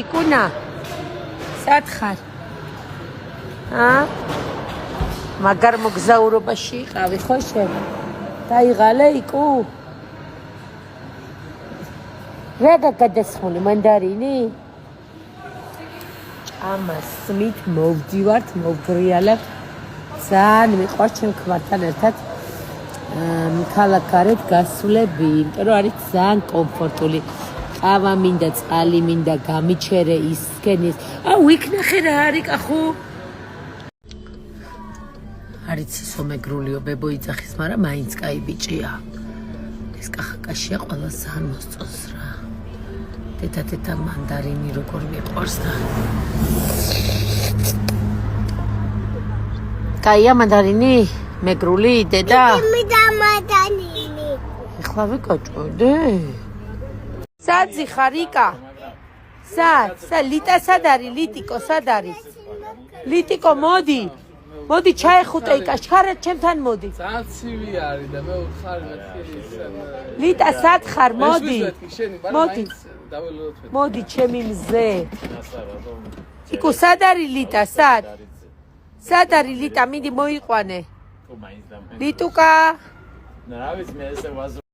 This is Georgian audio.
იკუნა სათხარ მაგარ მოგზაურობაში იყავი ხო შენ დაიღალე იკუ რა გადასხული მანდარინი ჭამას მით მოვდივართ მოვგრიალებ ძალიან მიყვარს ჩემ ქმართან ერთად ქალაქარეთ გასვლები იმიტომ რომ არის ძალიან კომფორტული ყავა მინდა წყალი მინდა გამიჩერე ისქენის ვიქნახე რა არის კახო არის ისო მეგრულიო ბებო იძახის მაგრამ მაინც კაი ბიჭია ეს კახაკაშია ყველა ძალიან მოსწონს რა დედა მანდარინი როგორ მიყვარს და კაია მანდარინი მეგრული დედა მინდა მანდარინი ეხლა ვიკოჭოდე საძი ხარიკა სად ლიტა სად არის ლიტიკო სად არის ლიტიკო მოდი ჩაეხუტე იკა შხარად ჩემთან მოდი ძალიან ცივი არის და მე უთხარი მეთქი ლიტა სად ხარ მოდი ჩემი მზე იკო სად არის ლიტა სად არის ლიტა მინდი მოიყვანე ლიტუკა რა ვიცი მე ესე ვაზრობ